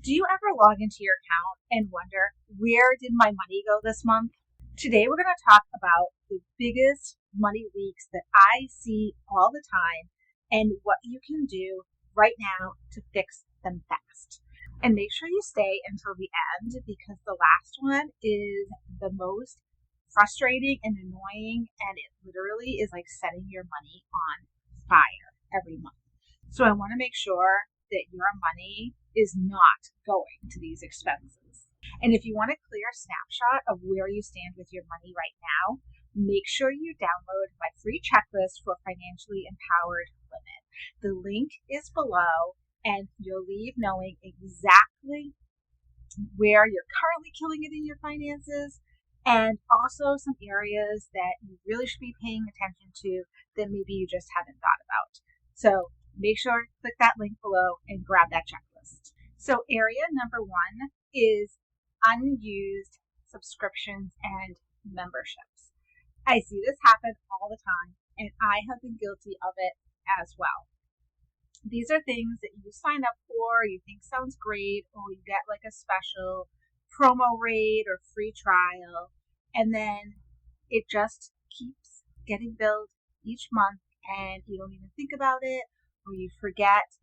Do you ever log into your account and wonder, where did my money go this month? Today we're going to talk about the biggest money leaks that I see all the time and what you can do right now to fix them fast. And make sure you stay until the end because the last one is the most frustrating and annoying, and it literally is like setting your money on fire every month. So I want to make sure that your money is not going to these expenses. And if you want a clear snapshot of where you stand with your money right now, make sure you download my free checklist for financially empowered women. The link is below, and you'll leave knowing exactly where you're currently killing it in your finances, and also some areas that you really should be paying attention to that maybe you just haven't thought about. So make sure to click that link below and grab that checklist. So area number one is unused subscriptions and memberships. I see this happen all the time, and I have been guilty of it as well. These are things that you sign up for, you think sounds great, or you get like a special promo rate or free trial, and then it just keeps getting billed each month and you don't even think about it, or you forget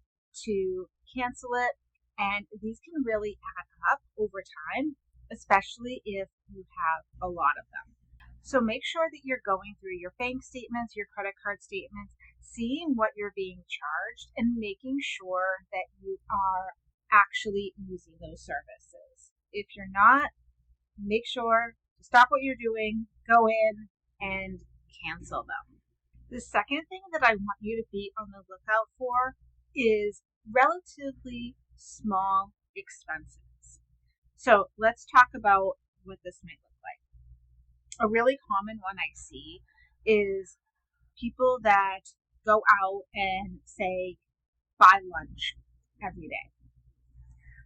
to cancel it. And these can really add up over time, especially if you have a lot of them. So make sure that you're going through your bank statements, your credit card statements, seeing what you're being charged and making sure that you are actually using those services. If you're not, make sure to stop what you're doing, go in and cancel them. The second thing that I want you to be on the lookout for is relatively small expenses. So let's talk about what this might look like. A really common one I see is people that go out and say, buy lunch every day,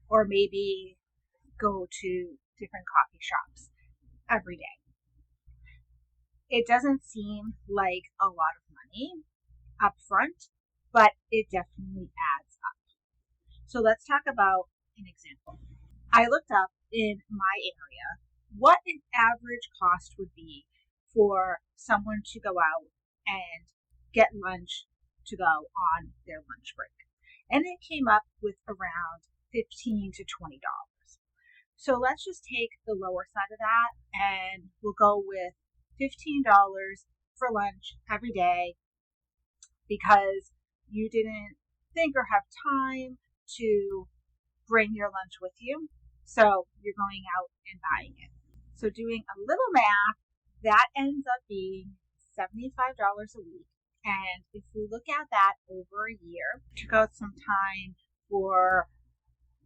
or maybe go to different coffee shops every day. It doesn't seem like a lot of money up front, but it definitely adds up. So let's talk about an example. I looked up in my area what an average cost would be for someone to go out and get lunch to go on their lunch break. And it came up with around $15 to $20. So let's just take the lower side of that and we'll go with $15 for lunch every day because you didn't think or have time to bring your lunch with you. So you're going out and buying it. So doing a little math, that ends up being $75 a week. And if we look at that over a year, took out some time for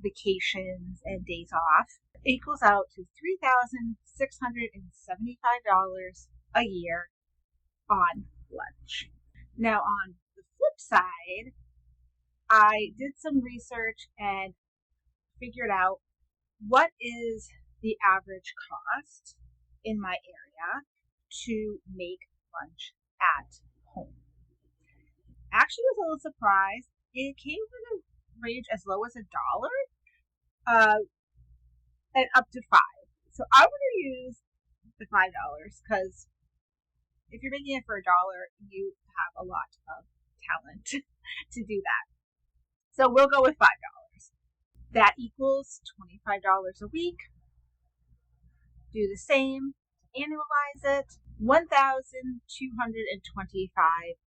vacations and days off, it equals out to $3,675 a year on lunch. Now, on the flip side, I did some research and figured out what is the average cost in my area to make lunch at home. Actually, was a little surprised. It came with a range as low as $1 and up to $5. So I would use the $5 because if you're making it for $1, you have a lot of talent to do that. So we'll go with $5. That equals $25 a week. Do the same, annualize it, $1,225.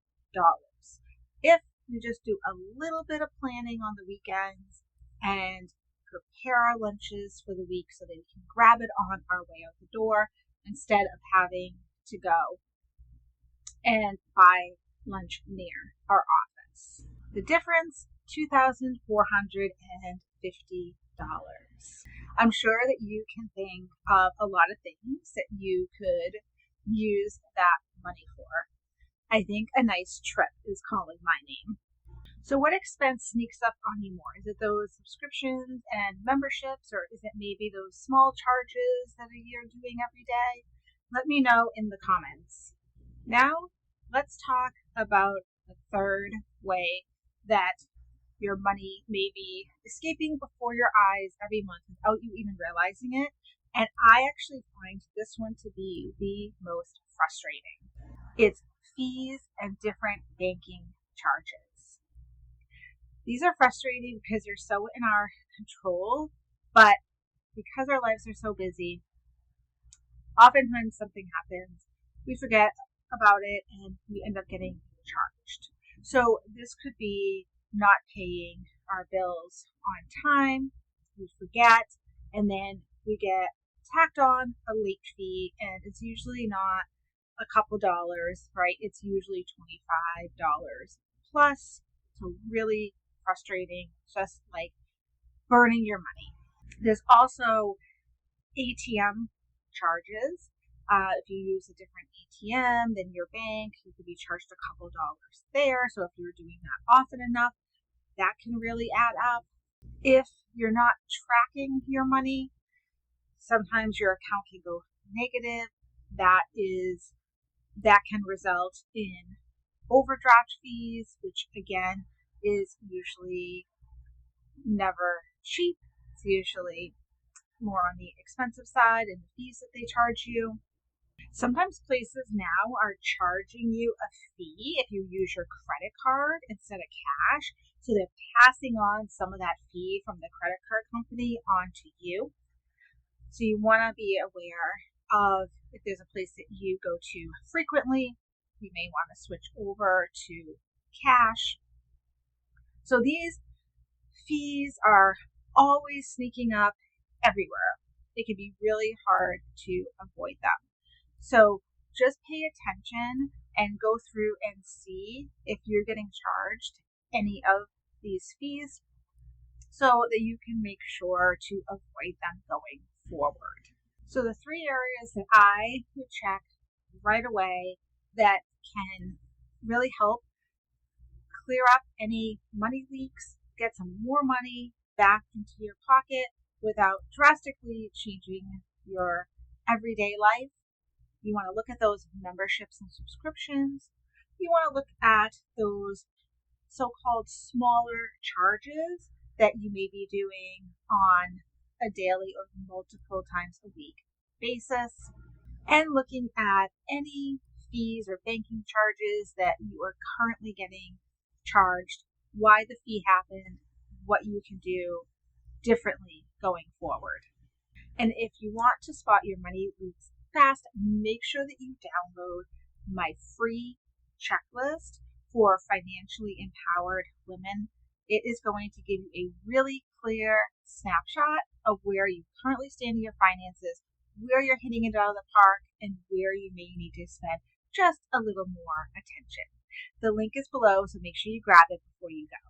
If we just do a little bit of planning on the weekends and prepare our lunches for the week so that we can grab it on our way out the door instead of having to go and buy lunch near our office. The difference, $2,450. I'm sure that you can think of a lot of things that you could use that money for. I think a nice trip is calling my name. So what expense sneaks up on you more? Is it those subscriptions and memberships, or is it maybe those small charges that you're doing every day? Let me know in the comments. Now, let's talk about the third way that Your money may be escaping before your eyes every month without you even realizing it. And I actually find this one to be the most frustrating. It's fees and different banking charges. These are frustrating because they're so in our control, but because our lives are so busy, oftentimes something happens, we forget about it, and we end up getting charged. So this could be not paying our bills on time, we forget, and then we get tacked on a late fee, and it's usually not a couple dollars, right? It's usually $25 plus. So really frustrating, just like burning your money. There's also ATM charges. If you use a different ATM than your bank, you could be charged a couple dollars there. So if you're doing that often enough, that can really add up. If you're not tracking your money, sometimes your account can go negative. That can result in overdraft fees, which again is usually never cheap. It's usually more on the expensive side and the fees that they charge you. Sometimes places now are charging you a fee if you use your credit card instead of cash. So they're passing on some of that fee from the credit card company onto you. So you want to be aware of if there's a place that you go to frequently, you may want to switch over to cash. So these fees are always sneaking up everywhere. It can be really hard to avoid them. So just pay attention and go through and see if you're getting charged any of these fees so that you can make sure to avoid them going forward. So the three areas that I would check right away that can really help clear up any money leaks, get some more money back into your pocket without drastically changing your everyday life. You want to look at those memberships and subscriptions. You want to look at those so-called smaller charges that you may be doing on a daily or multiple times a week basis, and looking at any fees or banking charges that you are currently getting charged, why the fee happened, what you can do differently going forward. And if you want to spot your money leaks fast, make sure that you download my free checklist for financially empowered women. It is going to give you a really clear snapshot of where you currently stand in your finances, where you're hitting it out of the park, and where you may need to spend just a little more attention. The link is below, so make sure you grab it before you go.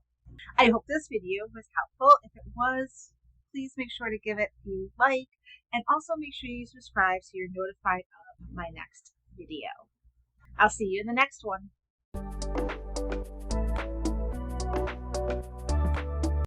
I hope this video was helpful. If it was, please make sure to give it a like, and also make sure you subscribe so you're notified of my next video. I'll see you in the next one.